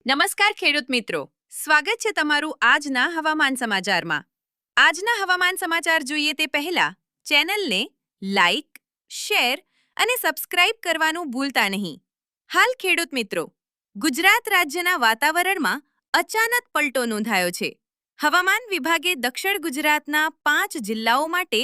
નમસ્કાર ખેડૂત મિત્રો, સ્વાગત છે તમારું આજના હવામાન સમાચારમાં. આજના હવામાન સમાચાર જોઈએ તે પહેલા ચેનલને લાઇક, શેર અને સબસ્ક્રાઇબ કરવાનું ભૂલતા નહીં. હાલ ખેડૂત મિત્રો, ગુજરાત રાજ્યના વાતાવરણમાં અચાનક પલટો નોંધાયો છે. હવામાન વિભાગે દક્ષિણ ગુજરાતના 5 જિલ્લાઓ માટે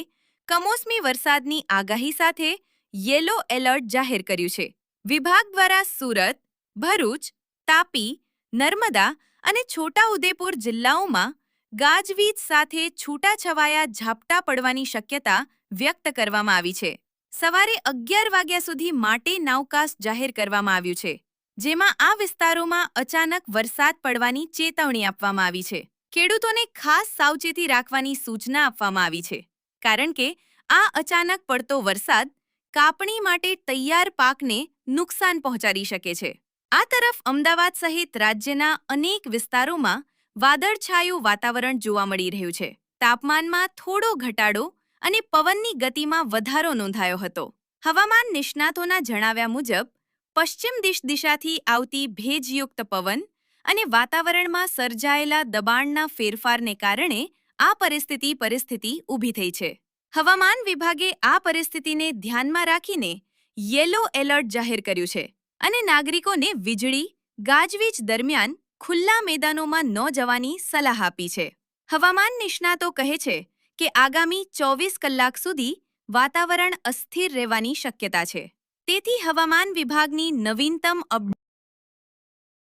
કમોસમી વરસાદની આગાહી સાથે યેલો એલર્ટ જાહેર કર્યું છે. વિભાગ દ્વારા સુરત, ભરૂચ, તાપી, નર્મદા અને છોટાઉદેપુર જિલ્લાઓમાં ગાજવીજ સાથે છૂટાછવાયા ઝાપટા પડવાની શક્યતા વ્યક્ત કરવામાં આવી છે. સવારે 11 વાગ્યા સુધી માટે નાવકાસ્ટ જાહેર કરવામાં આવ્યું છે, જેમાં આ વિસ્તારોમાં અચાનક વરસાદ પડવાની ચેતવણી આપવામાં આવી છે. ખેડૂતોને ખાસ સાવચેતી રાખવાની સૂચના આપવામાં આવી છે, કારણ કે આ અચાનક પડતો વરસાદ કાપણી માટે તૈયાર પાકને નુકસાન પહોંચાડી શકે છે. આ તરફ અમદાવાદ સહિત રાજ્યના અનેક વિસ્તારોમાં વાદળછાયું વાતાવરણ જોવા મળી રહ્યું છે. તાપમાનમાં થોડો ઘટાડો અને પવનની ગતિમાં વધારો નોંધાયો હતો. હવામાન નિષ્ણાતોના જણાવ્યા મુજબ પશ્ચિમ દિશાથી આવતી ભેજયુક્ત પવન અને વાતાવરણમાં સર્જાયેલા દબાણના ફેરફારને કારણે આ પરિસ્થિતિ ઊભી થઈ છે. હવામાન વિભાગે આ પરિસ્થિતિને ધ્યાનમાં રાખીને યેલો એલર્ટ જાહેર કર્યું છે અને નાગરિકોને વીજળી, ગાજવીજ દરમિયાન ખુલ્લા મેદાનોમાં ન જવાની સલાહ આપી છે. હવામાન નિષ્ણાતો કહે છે કે આગામી 24 કલાક સુધી વાતાવરણ અસ્થિર રહેવાની શક્યતા છે. તેથી હવામાન વિભાગની નવીનતમ અપડેટ